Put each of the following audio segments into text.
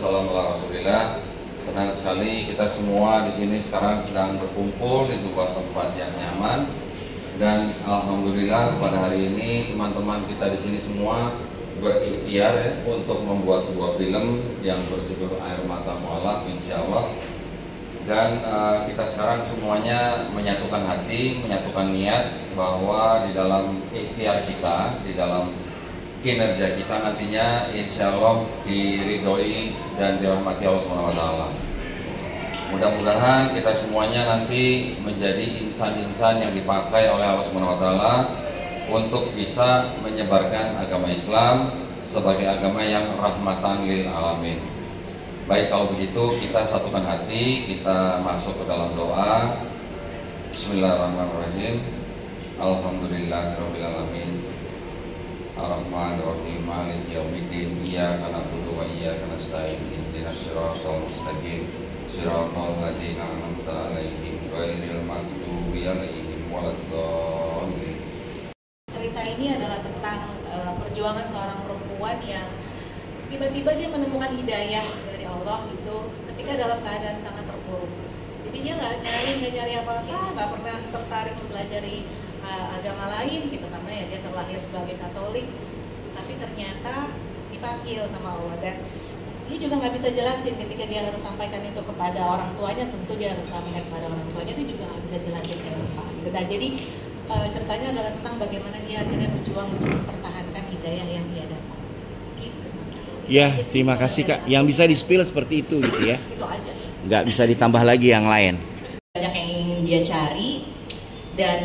Alhamdulillah, senang sekali kita semua di sini sekarang sedang berkumpul di sebuah tempat yang nyaman, dan alhamdulillah pada hari ini teman-teman kita di sini semua berikhtiar ya untuk membuat sebuah film yang berjudul Air Mata Mu'allaf, insya Allah. Dan kita sekarang semuanya menyatukan hati, menyatukan niat bahwa di dalam ikhtiar kita, di dalam kinerja kita nantinya insya Allah diridhoi dan dirahmati Allah SWT. Mudah-mudahan kita semuanya nanti menjadi insan-insan yang dipakai oleh Allah SWT untuk bisa menyebarkan agama Islam sebagai agama yang rahmatan lil alamin. Baik, kalau begitu kita satukan hati, kita masuk ke dalam doa. Bismillahirrahmanirrahim. Alhamdulillahirabbil alamin. Ar-Rahmanir-Rahim, Maliki yaumiddin, Iyyaka na'budu wa iyyaka nasta'in, ihdinas siratal mustaqim, siratal ladzina an'amta 'alaihim ghairil maghdubi 'alaihim waladdallin. Cerita ini adalah tentang perjuangan seorang perempuan yang tiba-tiba dia menemukan hidayah dari Allah gitu ketika dalam keadaan sangat terpuruk. Jadi dia nggak nyari apa-apa, nggak pernah tertarik mempelajari agama lain gitu, karena ya dia terlahir sebagai Katolik, tapi ternyata dipanggil sama Allah, dan dia juga nggak bisa jelasin ketika dia harus sampaikan itu kepada orang tuanya. Tentu dia harus sampaikan kepada orang tuanya, dia juga nggak bisa jelasin ke apa gitu. Nah, jadi ceritanya adalah tentang bagaimana dia akhirnya berjuang untuk mempertahankan hidayah yang dia dapat gitu, Mas. Ya, terima kasih Kak. Yang bisa di-spill seperti itu gitu ya. Itu aja ya. Nggak bisa ditambah lagi yang lain. Banyak yang ingin dia cari, dan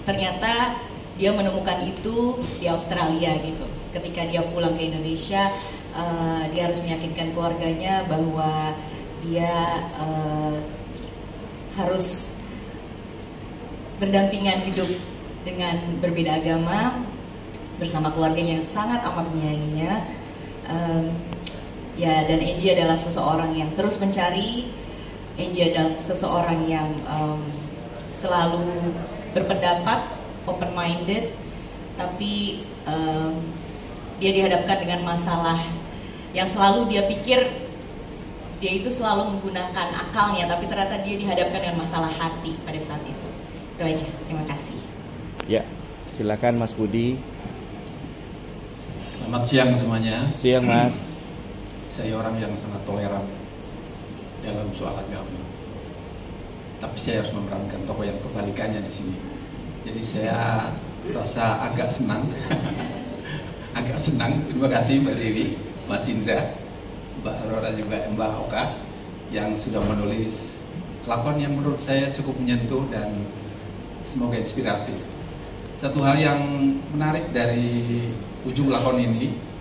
ternyata dia menemukan itu di Australia gitu. Ketika dia pulang ke Indonesia, dia harus meyakinkan keluarganya bahwa dia harus berdampingan hidup dengan berbeda agama bersama keluarganya yang sangat amat menyayanginya. Ya, dan Angie adalah seseorang yang terus mencari. Angie adalah seseorang yang selalu berpendapat, open minded, tapi dia dihadapkan dengan masalah yang selalu dia pikir dia itu selalu menggunakan akalnya, tapi ternyata dia dihadapkan dengan masalah hati pada saat itu. Itu aja, terima kasih. Ya, silakan Mas Budi. Selamat siang semuanya. Siang Mas. Saya orang yang sangat toleran dalam soal agama, tapi saya harus memerankan tokoh yang kebalikannya di sini. Jadi saya rasa agak senang, agak senang. Terima kasih Mbak Dewi, Mas Indra, Mbak Aurora, juga Mbak Oka yang sudah menulis lakon yang menurut saya cukup menyentuh dan semoga inspiratif. Satu hal yang menarik dari ujung lakon ini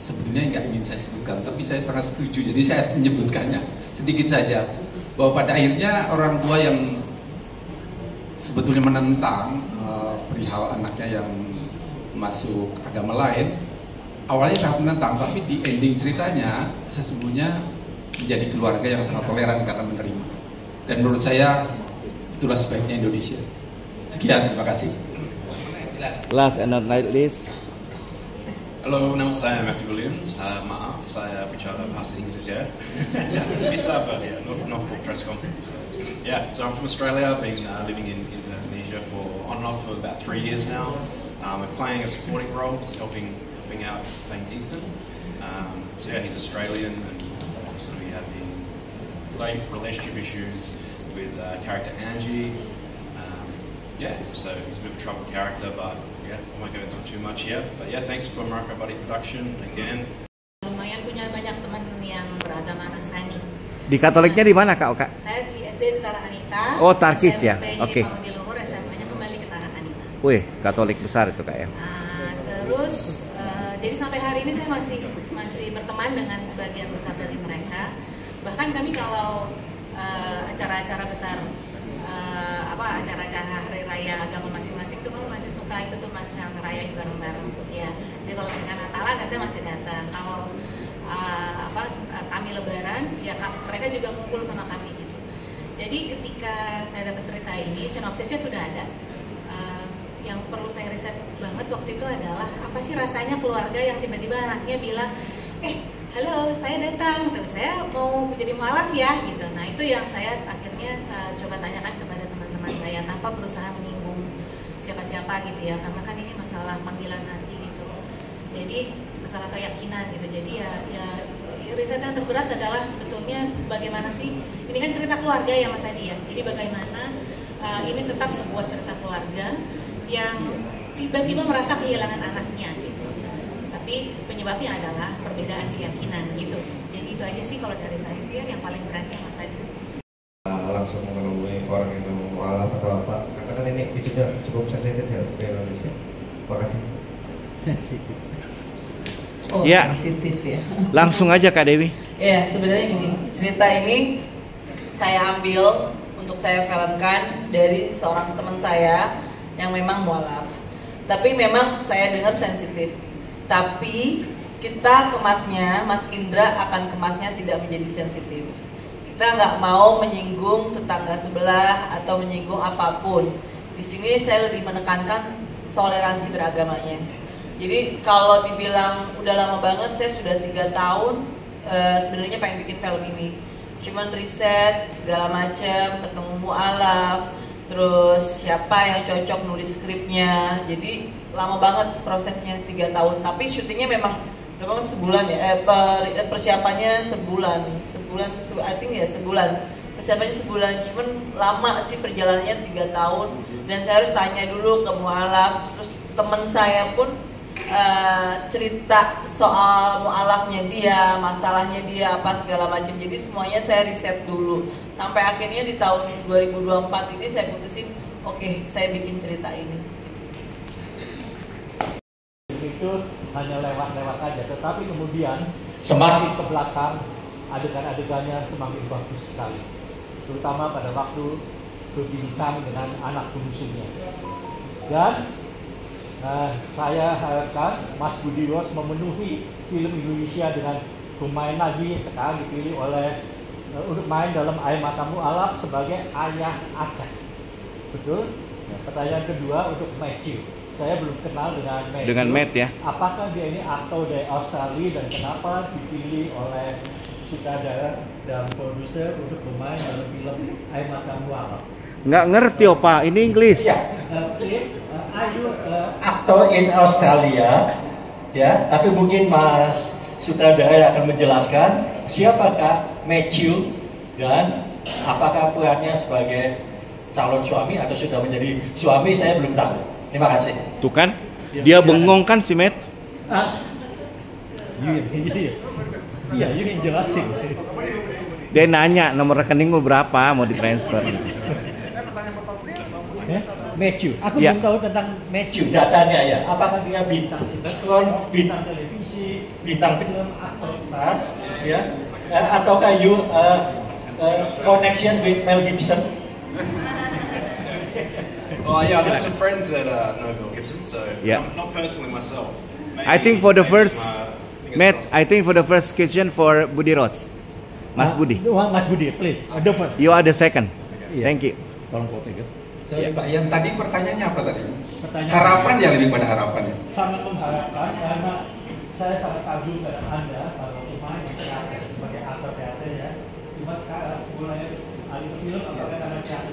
sebetulnya nggak ingin saya sebutkan, tapi saya sangat setuju, jadi saya menyebutkannya sedikit saja, bahwa pada akhirnya orang tua yang sebetulnya menentang perihal anaknya yang masuk agama lain, awalnya sangat menentang, tapi di ending ceritanya sesungguhnya menjadi keluarga yang sangat toleran karena menerima. Dan menurut saya itulah sebaiknya Indonesia. Sekian, terima kasih. Last and not least. Halo, nama saya Matthew Williams. Maaf, saya bicara bahasa Inggris ya. Bisa apa ya? Not for press conference. Yeah, so I'm from Australia. I've been living in Indonesia for on and off for about 3 years now. I'm playing a supporting role, just helping out playing Ethan. So yeah, he's Australian, and obviously we have the relationship issues with character Angie. Yeah, so he's a bit of a troubled character, but yeah, I won't go into it too much yet. But yeah, thanks for Morocco Buddy Production again. Lumayan punya banyak teman yang beragama Nasrani. Di Katoliknya di mana Kak Oka? Saya di SD di Tarakanita. Oh, Tarkis ya? Oke. Oke. Di Luhur, SMP-nya kembali ke Tarakanita. Wih, Katolik besar itu Kak ya. Terus jadi sampai hari ini saya masih berteman dengan sebagian besar dari mereka. Bahkan kami kalau acara-acara besar, acara-acara hari raya agama masing-masing tuh kalau masih suka itu tuh masih ngerayain bareng-bareng ya. Jadi kalau mereka Natalan ya saya masih datang. Kalau kami Lebaran ya mereka juga ngumpul sama kami gitu. Jadi ketika saya dapat cerita ini, sinopsisnya sudah ada. Yang perlu saya riset banget waktu itu adalah apa sih rasanya keluarga yang tiba-tiba anaknya bilang, halo saya datang, terus saya mau menjadi mualaf ya gitu. Nah itu yang saya akhirnya coba tanyakan kepada teman-teman saya tanpa berusaha menyinggung siapa-siapa gitu ya, karena kan ini masalah panggilan hati gitu, jadi masalah keyakinan gitu. Jadi ya riset yang terberat adalah sebetulnya bagaimana sih, ini kan cerita keluarga ya Mas Adi ya, jadi bagaimana ini tetap sebuah cerita keluarga yang tiba-tiba merasa kehilangan anaknya gitu, tapi penyebabnya adalah perbedaan keyakinan gitu. Jadi itu aja sih kalau dari saya sih yang paling beratnya Mas Adi. Langsung menemui orang yang mualaf atau apa, karena kan ini isunya cukup sensitif ya untuk Indonesia. Makasih. Sensitif. Oh, Ya. sensitif ya. Langsung aja Kak Dewi. Ya, sebenarnya gini, cerita ini saya ambil untuk saya filmkan dari seorang teman saya yang memang mualaf. Tapi memang saya dengar sensitif. Tapi kita kemasnya, Mas Indra akan kemasnya tidak menjadi sensitif. Kita nggak mau menyinggung tetangga sebelah atau menyinggung apapun. Di sini saya lebih menekankan toleransi beragamanya. Jadi kalau dibilang udah lama banget, saya sudah 3 tahun sebenarnya pengen bikin film ini. Cuman riset segala macam, ketemu mualaf, terus siapa yang cocok nulis skripnya. Jadi lama banget prosesnya 3 tahun. Tapi syutingnya memang sebulan ya. Persiapannya sebulan, I think ya sebulan. Persiapannya sebulan, cuman lama sih perjalanannya 3 tahun. Dan saya harus tanya dulu ke mualaf. Terus teman saya pun cerita soal mualafnya dia, masalahnya dia, apa segala macam. Jadi semuanya saya riset dulu. Sampai akhirnya di tahun 2024 ini saya putusin, oke, saya bikin cerita ini. Itu hanya lewat-lewat aja, tetapi kemudian semakin ke belakang adegan-adegannya semakin bagus sekali, terutama pada waktu berbincang dengan anak bungsunya. Dan saya harapkan Mas Budi Ros memenuhi film Indonesia dengan bermain lagi, sekarang dipilih oleh untuk main dalam Air Mata Mualaf sebagai ayah Aceh. Betul? Nah, pertanyaan kedua untuk Matthew. Saya belum kenal dengan Matthew. Dengan Matt ya. Apakah dia ini aktor dari Australia dan kenapa dipilih oleh sutradara dan produser untuk bermain dalam film Air Mata Mualaf? Nggak ngerti Opa, ini Inggris. Please, aktor in Australia, ya. Tapi mungkin Mas sutradara akan menjelaskan siapakah Matthew dan apakah perannya sebagai calon suami atau sudah menjadi suami, saya belum tahu. Terima kasih. Tuh kan, dia bengong kan si Matt. Iya, you yang jelasin. Dia nanya nomor rekening lu berapa, mau ditransfer. Matthew, aku Ya. belum tahu tentang Matthew. Datanya ya, apakah dia bintang sinetron, bintang televisi, bintang film, aktor star, ya, ataukah you connection with Mel Gibson? Well, yeah, I've got some friends that know Mel Gibson, so Yeah. not personally myself. I think for the first, fingers Matt, crossed. I think for the first question for Budi Ros. Mas Budi. Mas Budi, please. The first. You are the second. Iya. Thank you. Tolong kau pegang. Sorry Pak, yang tadi pertanyaannya apa tadi? Pertanyaan Harapan ya, lebih pada harapan ya. sangat mengharapkan karena saya sangat kagum pada Anda kalau pemain yang teater sebagai aktor teater ya. Cuma sekarang mulai alih ke film apakah karena teater?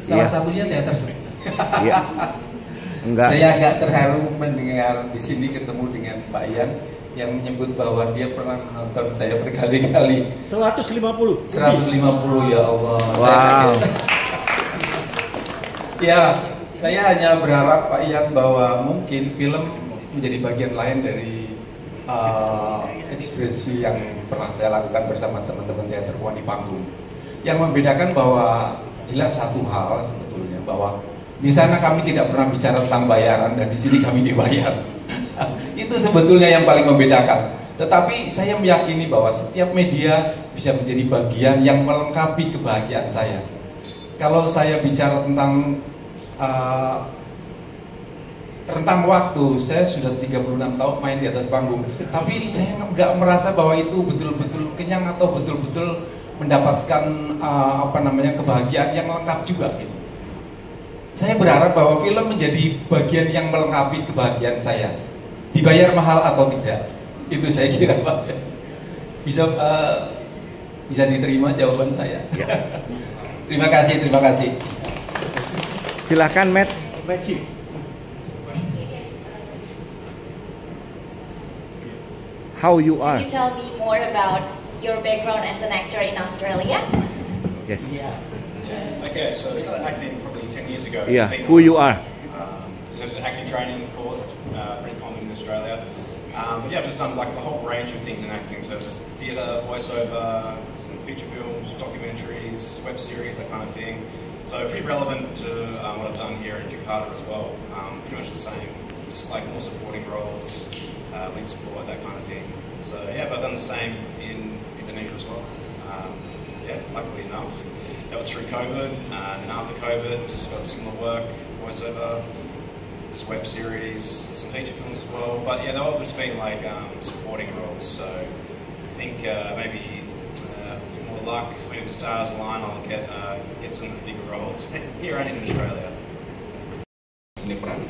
Salah Iya. satunya teater sih. Iya. Enggak. Saya agak terharu mendengar di sini ketemu dengan Pak Ian yang menyebut bahwa dia pernah menonton saya berkali-kali. 150. 150 ya Allah. Saya Wow. kaget. Ya, saya hanya berharap Pak Ian bahwa mungkin film menjadi bagian lain dari ekspresi yang pernah saya lakukan bersama teman-teman teater Puan di panggung. Yang membedakan bahwa jelas satu hal sebetulnya, bahwa di sana kami tidak pernah bicara tentang bayaran dan di sini kami dibayar. Itu sebetulnya yang paling membedakan. Tetapi saya meyakini bahwa setiap media bisa menjadi bagian yang melengkapi kebahagiaan saya. Kalau saya bicara tentang rentang waktu, saya sudah 36 tahun main di atas panggung, tapi saya nggak merasa bahwa itu betul-betul kenyang atau betul-betul mendapatkan kebahagiaan yang lengkap juga gitu. Saya berharap bahwa film menjadi bagian yang melengkapi kebahagiaan saya, dibayar mahal atau tidak. Itu saya kira Pak. Bisa diterima jawaban saya. Ya. Terima kasih. Silakan Matt. Matthew. How you are? Can you tell me more about your background as an actor in Australia? Yes. Okay, so I started acting probably 10 years ago. Yeah. It's been Who you are? So there's acting training, of course, it's pretty common in Australia. But yeah, I've just done like the whole range of things in acting. So just theatre, voiceover, some feature films, documentaries, web series, that kind of thing. So pretty relevant to what I've done here in Jakarta as well. Pretty much the same, just like more supporting roles, lead support, that kind of thing. So yeah, but I've done the same in Indonesia as well. Yeah, luckily enough. That was through COVID, and after COVID, just got similar work, voiceover, this web series, some feature films as well. But yeah, they've always been like supporting roles. So I think maybe with more luck, maybe the stars align, I'll get some bigger roles here and in Australia. Seni peran,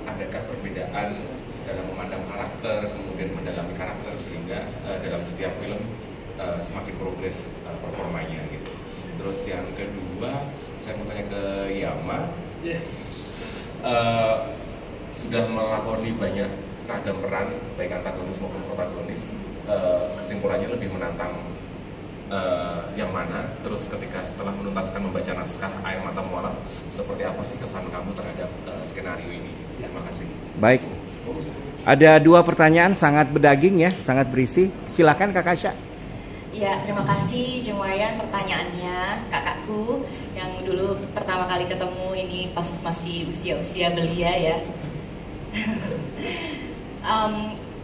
adakah perbedaan dalam memandang karakter, kemudian mendalami karakter sehingga dalam setiap film semakin progres performanya gitu. Terus yang kedua, saya mau tanya ke Yama. Yes. Sudah melakoni banyak ragam peran, baik antagonis maupun protagonis. Kesimpulannya lebih menantang yang mana? Terus ketika setelah menuntaskan membaca naskah Air Mata Mualaf, seperti apa sih kesan kamu terhadap skenario ini? Terima kasih. Baik. Ada 2 pertanyaan sangat berdaging ya, sangat berisi. Silakan Kak Kasya. Ya, terima kasih Jeng Wayan pertanyaannya, kakakku yang dulu pertama kali ketemu ini pas masih usia-usia belia ya.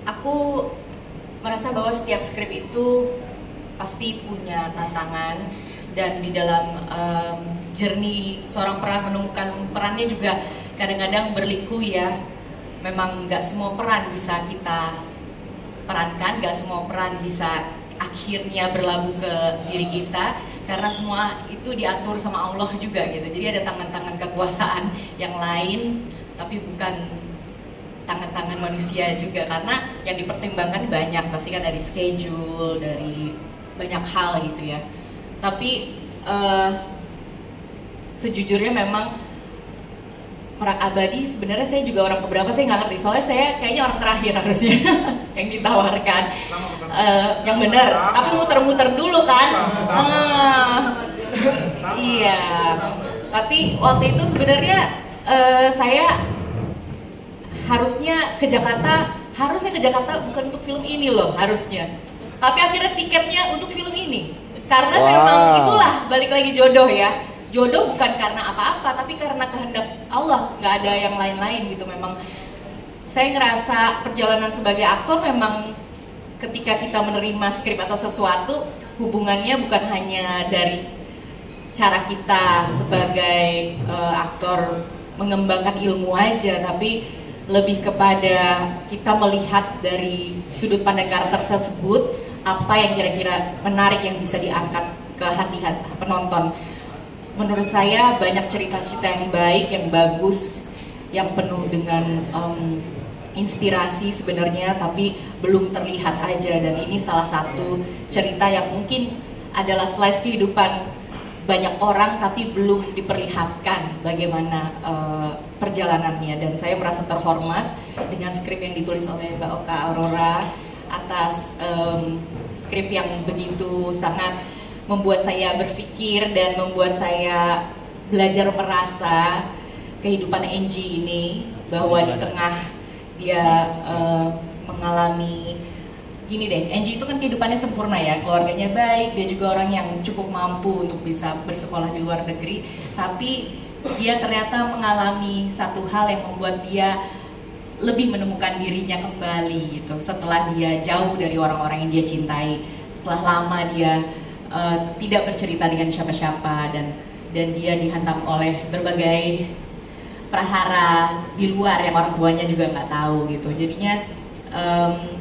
Aku merasa bahwa setiap skrip itu pasti punya tantangan, dan di dalam journey seorang peran menemukan perannya juga kadang-kadang berliku ya. Memang nggak semua peran bisa kita perankan, nggak semua peran bisa akhirnya berlabuh ke diri kita, karena semua itu diatur sama Allah juga gitu. Jadi ada tangan-tangan kekuasaan yang lain, tapi bukan tangan-tangan manusia juga, karena yang dipertimbangkan banyak, pasti kan dari schedule, dari banyak hal gitu ya. Tapi sejujurnya memang Merak Abadi sebenarnya saya juga orang keberapa saya nggak ngerti, soalnya saya kayaknya orang terakhir harusnya yang ditawarkan. Yang benar, tapi muter-muter dulu kan. Iya, tapi waktu itu sebenarnya saya harusnya ke Jakarta bukan untuk film ini loh harusnya, tapi akhirnya tiketnya untuk film ini, karena memang itulah balik lagi jodoh ya. Jodoh bukan karena apa-apa, tapi karena kehendak Allah, nggak ada yang lain-lain gitu. Memang saya ngerasa perjalanan sebagai aktor memang ketika kita menerima skrip atau sesuatu, hubungannya bukan hanya dari cara kita sebagai aktor mengembangkan ilmu aja, tapi lebih kepada kita melihat dari sudut pandang karakter tersebut, apa yang kira-kira menarik yang bisa diangkat ke hati penonton. Menurut saya banyak cerita-cerita yang baik, yang bagus, yang penuh dengan inspirasi sebenarnya, tapi belum terlihat aja. Dan ini salah satu cerita yang mungkin adalah slice kehidupan banyak orang, tapi belum diperlihatkan bagaimana perjalanannya. Dan saya merasa terhormat dengan skrip yang ditulis oleh Mbak Oka Aurora, atas skrip yang begitu sangat membuat saya berpikir dan membuat saya belajar merasa kehidupan Angie ini, bahwa di tengah dia mengalami gini deh, Angie itu kan kehidupannya sempurna ya, keluarganya baik, dia juga orang yang cukup mampu untuk bisa bersekolah di luar negeri, tapi dia ternyata mengalami satu hal yang membuat dia lebih menemukan dirinya kembali gitu, setelah dia jauh dari orang-orang yang dia cintai, setelah lama dia tidak bercerita dengan siapa-siapa, dan dia dihantam oleh berbagai prahara di luar yang orang tuanya juga nggak tahu gitu. Jadinya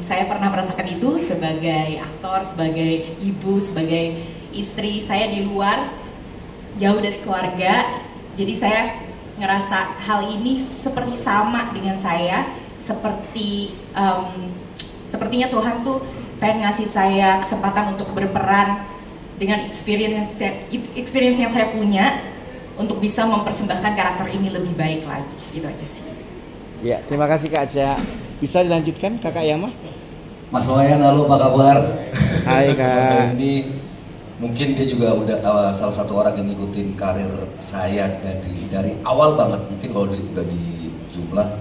saya pernah merasakan itu sebagai aktor, sebagai ibu, sebagai istri. Saya di luar, jauh dari keluarga, jadi saya ngerasa hal ini seperti sama dengan saya, seperti Sepertinya Tuhan tuh pengen ngasih saya kesempatan untuk berperan dengan experience yang saya punya untuk bisa mempersembahkan karakter ini lebih baik lagi. Gitu aja sih. Ya, terima kasih Kak Aca. Bisa dilanjutkan Kakak Yama? Mas Wayan, halo, apa kabar? Hai Kak. Mas Wayan ini mungkin dia juga udah salah satu orang yang ngikutin karir saya dari awal banget. Mungkin kalau udah di jumlah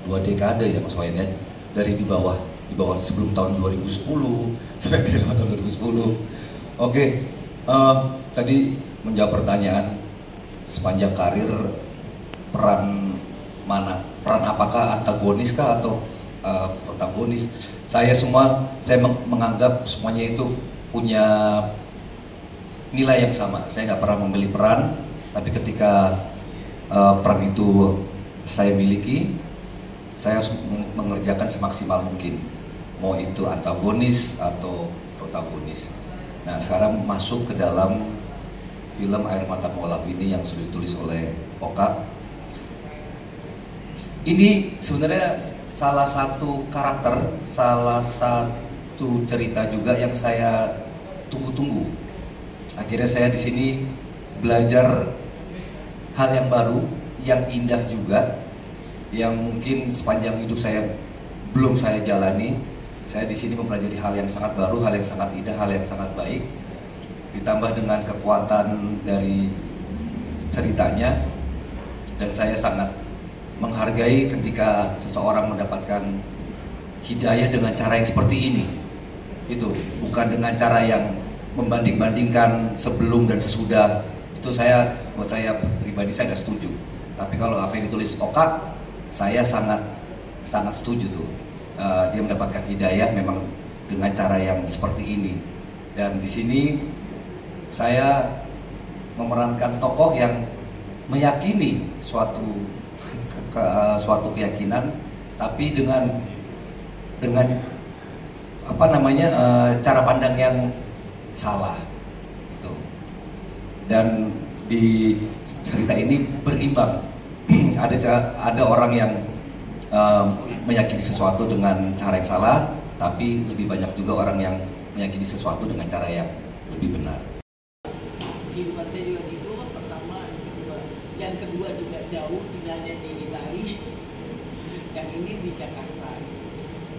2 dekade ya Mas Wayan ya. Dari di bawah sebelum tahun 2010 sampai ke tahun 2010. Oke, tadi menjawab pertanyaan sepanjang karir peran mana? Peran apakah antagonis kah atau protagonis? Saya menganggap semuanya itu punya nilai yang sama. Saya nggak pernah memilih peran, tapi ketika peran itu saya miliki, saya harus mengerjakan semaksimal mungkin. Mau itu antagonis atau protagonis. Nah, sekarang masuk ke dalam film Air Mata Mualaf ini yang sudah ditulis oleh Oka. Ini sebenarnya salah satu karakter, salah satu cerita juga yang saya tunggu-tunggu. Akhirnya saya di sini belajar hal yang baru, yang indah juga, yang mungkin sepanjang hidup saya belum saya jalani. Saya di sini mempelajari hal yang sangat baru, hal yang sangat indah, hal yang sangat baik. Ditambah dengan kekuatan dari ceritanya, dan saya sangat menghargai ketika seseorang mendapatkan hidayah dengan cara yang seperti ini. Itu bukan dengan cara yang membanding-bandingkan sebelum dan sesudah. Itu buat saya pribadi saya nggak setuju. Tapi kalau apa yang ditulis Oka, saya sangat setuju tuh. Dia mendapatkan hidayah memang dengan cara yang seperti ini. Dan di sini saya memerankan tokoh yang meyakini suatu keyakinan, tapi dengan cara pandang yang salah itu. Dan di cerita ini berimbang. ada orang yang meyakini sesuatu dengan cara yang salah, tapi lebih banyak juga orang yang meyakini sesuatu dengan cara yang lebih benar. Kehidupan saya juga gitu, pertama, yang kedua juga jauh, tinggalnya di Itali, yang ini di Jakarta.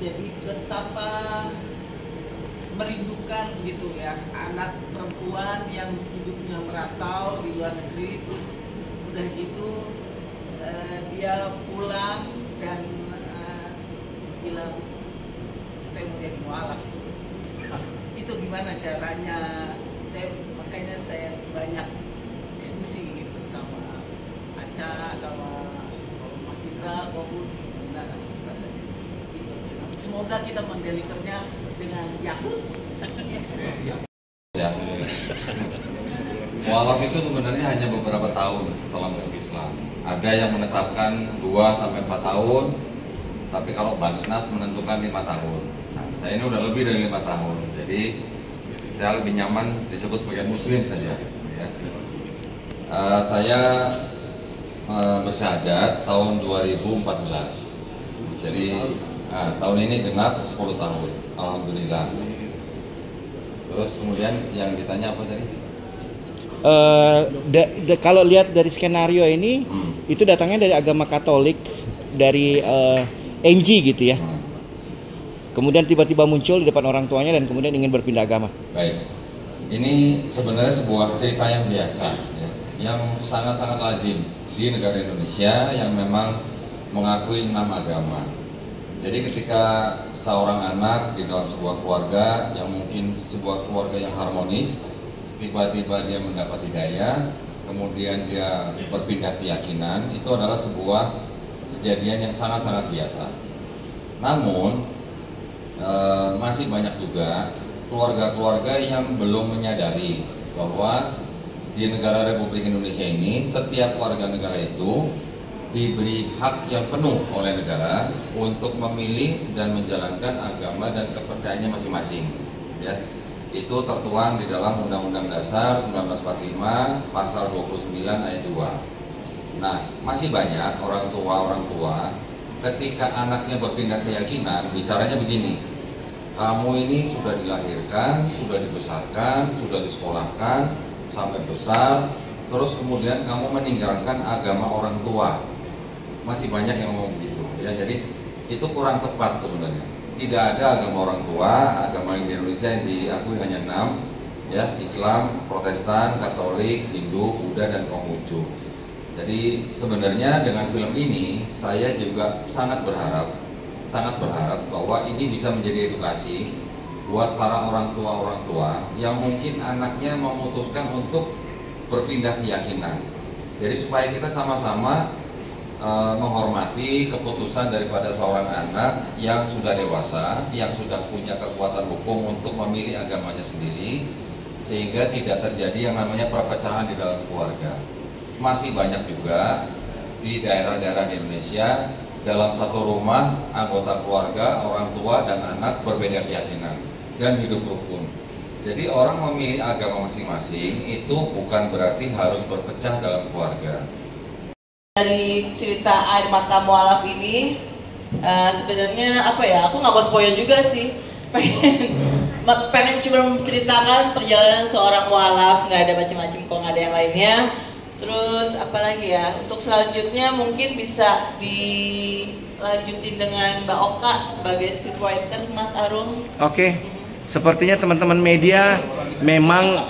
Jadi betapa merindukan gitu ya, anak perempuan yang hidupnya merantau di luar negeri, terus udah gitu dia pulang dan bilang saya mau jadi mualaf. Itu gimana caranya? Makanya saya banyak diskusi gitu sama Aca, sama Mas Indra, Kobus, gimana rasanya gitu. Semoga kita mendelivernya dengan Yahud. Ya. Mualaf itu sebenarnya hanya beberapa tahun setelah masuk Islam. Ada yang menetapkan 2-4 tahun, tapi kalau Basnas menentukan 5 tahun. Nah, saya ini udah lebih dari 5 tahun, jadi saya lebih nyaman disebut sebagai Muslim saja. Ya. Saya bersyahadat tahun 2014, jadi tahun ini genap 10 tahun, alhamdulillah. Terus kemudian yang ditanya apa tadi? Kalau lihat dari skenario ini, itu datangnya dari agama Katolik, dari NG gitu ya. Kemudian tiba-tiba muncul di depan orang tuanya dan kemudian ingin berpindah agama. Baik, ini sebenarnya sebuah cerita yang biasa, ya, yang sangat-sangat lazim di negara Indonesia yang memang mengakui 6 agama. Jadi ketika seorang anak di dalam sebuah keluarga yang mungkin sebuah keluarga yang harmonis, tiba-tiba dia mendapat hidayah, kemudian dia berpindah keyakinan, itu adalah sebuah kejadian yang sangat-sangat biasa. Namun masih banyak juga keluarga-keluarga yang belum menyadari bahwa di negara Republik Indonesia ini setiap warga negara itu diberi hak yang penuh oleh negara untuk memilih dan menjalankan agama dan kepercayaannya masing-masing. Ya, itu tertuang di dalam Undang-Undang Dasar 1945 Pasal 29 Ayat 2. Nah, masih banyak orang tua ketika anaknya berpindah keyakinan, bicaranya begini, kamu ini sudah dilahirkan, sudah dibesarkan, sudah disekolahkan sampai besar, terus kemudian kamu meninggalkan agama orang tua. Masih banyak yang ngomong gitu ya, jadi itu kurang tepat sebenarnya. Tidak ada agama orang tua. Agama yang di Indonesia yang diakui hanya 6 ya, Islam, Protestan, Katolik, Hindu, Buddha, dan Konghucu. Jadi sebenarnya dengan film ini saya juga sangat berharap bahwa ini bisa menjadi edukasi buat para orang tua yang mungkin anaknya memutuskan untuk berpindah keyakinan. Jadi supaya kita sama-sama menghormati keputusan daripada seorang anak yang sudah dewasa, yang sudah punya kekuatan hukum untuk memilih agamanya sendiri, sehingga tidak terjadi yang namanya perpecahan di dalam keluarga. Masih banyak juga di daerah-daerah di Indonesia, dalam satu rumah anggota keluarga, orang tua dan anak berbeda keyakinan dan hidup rukun. Jadi orang memilih agama masing-masing itu bukan berarti harus berpecah dalam keluarga. Dari cerita Air Mata Mualaf ini sebenarnya apa ya, aku nggak mau spoil juga sih, pengen cuma menceritakan perjalanan seorang mualaf, nggak ada macam-macam kok, nggak ada yang lainnya. Terus apalagi ya, untuk selanjutnya mungkin bisa dilanjutin dengan Mbak Oka sebagai scriptwriter, Mas Arum. Oke, sepertinya teman-teman media memang,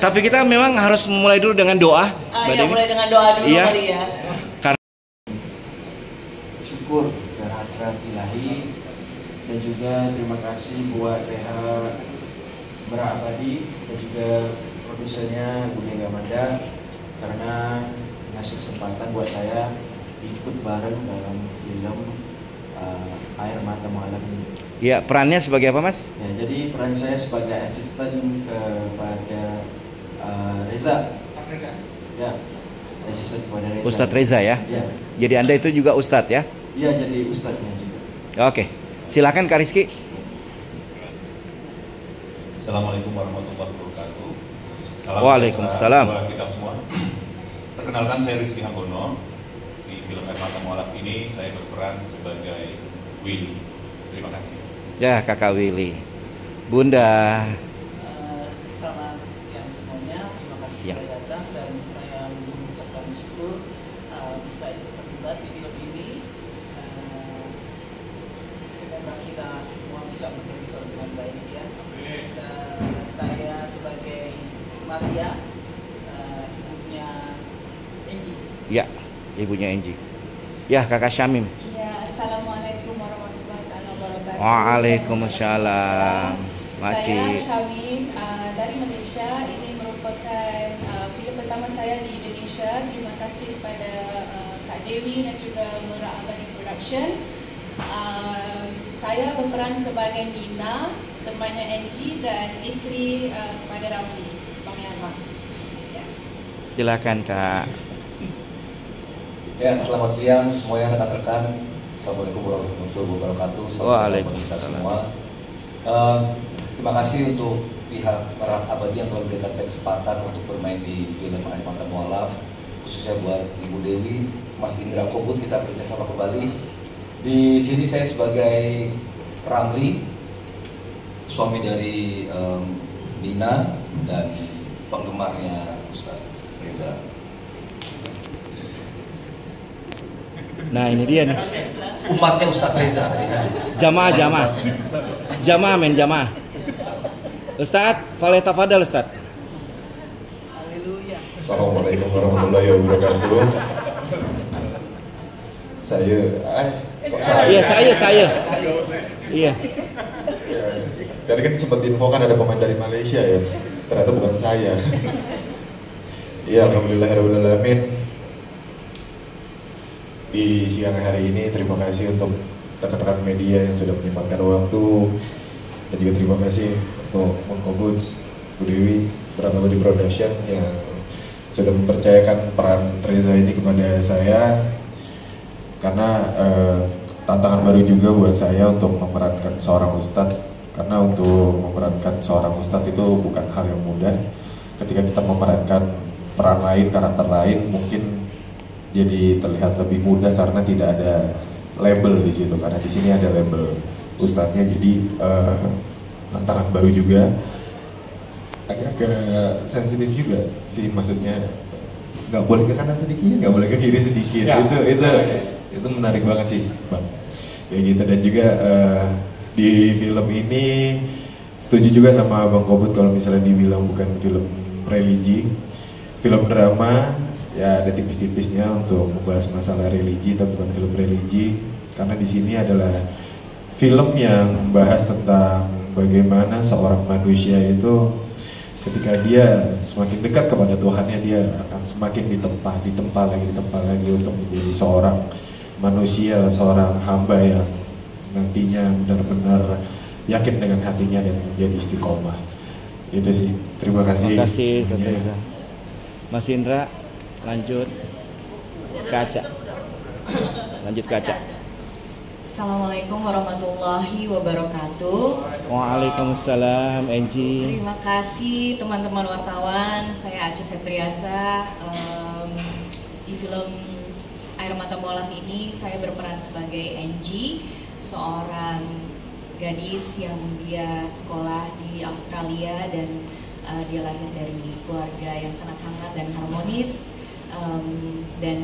tapi kita memang harus mulai dulu dengan doa. Iya, mulai dengan doa dulu kali ya. Karena syukur berhadrat ilahi, dan juga terima kasih buat PH Berabadi dan juga produsernya Bu Dewi Amanda karena ngasih kesempatan buat saya ikut bareng dalam film Air Mata Mualaf ini. Ya, perannya sebagai apa, Mas? Ya, jadi peran saya sebagai asisten kepada Reza. Ya, asisten kepada Reza. Ustadz Reza ya? Ya. Jadi Anda itu juga Ustadz ya? Iya, jadi Ustadznya juga. Oke, silakan Kak Rizky. Assalamualaikum warahmatullahi wabarakatuh. Salam Waalaikumsalam. buat kita semua. Perkenalkan, saya Rizky Hanggono. Di film Air Mata Mualaf ini saya berperan sebagai Willy. Terima kasih. Ya, Kakak Willy. Bunda. Selamat siang semuanya. Terima kasih sudah datang dan saya mengucapkan syukur bisa ikut terlibat di film ini. Semoga kita semua bisa berdeliver dengan baik ya. Saya sebagai Maria, ibunya Enji. Ya, ibunya Enji. Ya, Kakak Syamim. Ya, assalamualaikum warahmatullahi wabarakatuh. Waalaikumsalam. Saya Syamim dari Malaysia. Ini merupakan film pertama saya di Indonesia. Terima kasih kepada Kak Dewi dan juga Mera Abadi Production. Saya berperan sebagai Nina, temannya Angie, dan isteri kepada Ramli, Bang Yama. Ya. Silakan Kak. Ya, selamat siang semuanya rekan-rekan. Assalamualaikum warahmatullahi wabarakatuh. Selamat kita semua. Terima kasih untuk pihak Merah Abadi yang telah memberikan saya kesempatan untuk bermain di film Air Mata Mualaf, khususnya buat Ibu Dewi, Mas Indra Kobut, kita bekerja sama kembali. Di sini saya sebagai Ramli, suami dari Nina dan penggemarnya Ustadz Reza. Nah, ini dia nih. Umatnya Ustadz Reza. Jamaah men, jamaah. Ustadz, Faleh Tafadhal Ustadz. Assalamualaikum warahmatullahi wabarakatuh. Saya. Iya. Tadi kan sempat diinfokan ada pemain dari Malaysia ya. Ternyata bukan saya. Iya, alhamdulillahirrahmanirrahim. Di siang hari ini terima kasih untuk rekan-rekan media yang sudah menyempatkan waktu, dan juga terima kasih untuk Bang Kobut, Bu Dewi, Merah Abadi Production yang sudah mempercayakan peran Reza ini kepada saya, karena tantangan baru juga buat saya untuk memerankan seorang ustadz, karena untuk memerankan seorang ustadz itu bukan hal yang mudah. Ketika kita memerankan peran lain, karakter lain, mungkin jadi terlihat lebih mudah karena tidak ada label di situ, karena di sini ada label ustadznya, jadi tantangan baru juga, agak sensitif juga sih, maksudnya nggak boleh ke kanan sedikit, nggak boleh ke kiri sedikit, ya, itu menarik banget sih bang, kayak gitu. Dan juga di film ini setuju juga sama Bang Kobut kalau misalnya dibilang bukan film religi, film drama, ya ada tipis-tipisnya untuk membahas masalah religi, tapi bukan film religi, karena di sini adalah film yang bahas tentang bagaimana seorang manusia itu ketika dia semakin dekat kepada Tuhannya, dia akan semakin ditempa lagi untuk menjadi seorang manusia, seorang hamba yang nantinya benar-benar yakin dengan hatinya dan menjadi istiqomah. Itu sih. Terima kasih. Terima kasih, Saudara. Mas Indra, lanjut kaca. Assalamualaikum warahmatullahi wabarakatuh. Waalaikumsalam, Enji. Terima kasih teman-teman wartawan. Saya Aca Septriasa. Di film Air Mata Mualaf ini saya berperan sebagai Angie, seorang gadis yang dia sekolah di Australia dan dia lahir dari keluarga yang sangat hangat dan harmonis, dan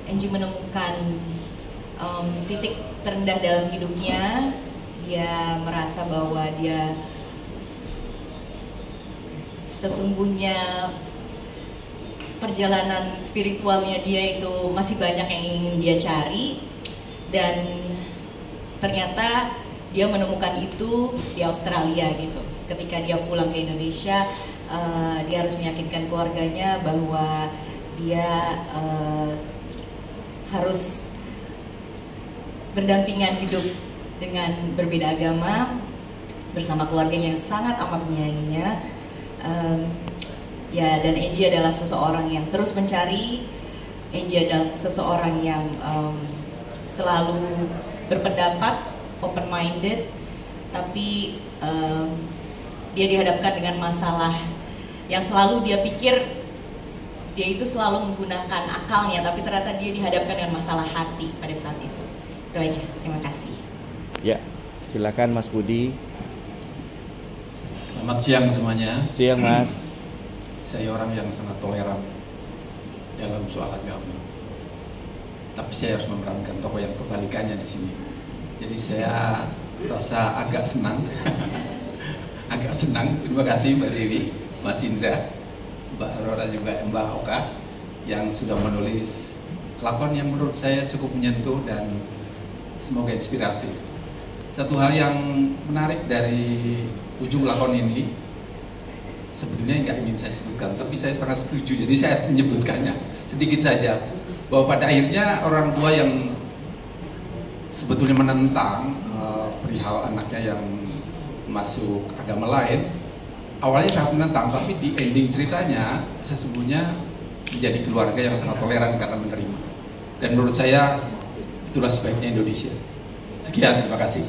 Angie menemukan titik terendah dalam hidupnya. Dia merasa bahwa dia sesungguhnya perjalanan spiritualnya dia itu masih banyak yang ingin dia cari, dan ternyata dia menemukan itu di Australia gitu. Ketika dia pulang ke Indonesia, dia harus meyakinkan keluarganya bahwa dia harus berdampingan hidup dengan berbeda agama bersama keluarganya yang sangat amat menyayanginya. Ya, dan Angie adalah seseorang yang terus mencari. Angie adalah seseorang yang selalu berpendapat, open minded, tapi dia dihadapkan dengan masalah yang selalu dia pikir dia itu selalu menggunakan akalnya, tapi ternyata dia dihadapkan dengan masalah hati pada saat itu. Itu aja, terima kasih. Ya, silakan Mas Budi. Selamat siang semuanya. Siang Mas. Saya orang yang sangat toleran dalam soal agama, tapi saya harus memerankan tokoh yang kebalikannya di sini. Jadi saya rasa agak senang, agak senang. Terima kasih Mbak Dewi, Mas Indra, Mbak Aurora juga Mbak Oka yang sudah menulis lakon yang menurut saya cukup menyentuh dan semoga inspiratif. Satu hal yang menarik dari ujung lakon ini sebetulnya nggak ingin saya sebutkan, tapi saya sangat setuju, jadi saya harus menyebutkannya sedikit saja, bahwa pada akhirnya orang tua yang sebetulnya menentang perihal anaknya yang masuk agama lain, awalnya sangat menentang, tapi di ending ceritanya sesungguhnya menjadi keluarga yang sangat toleran karena menerima. Dan menurut saya itulah sebaiknya Indonesia. Sekian, terima kasih.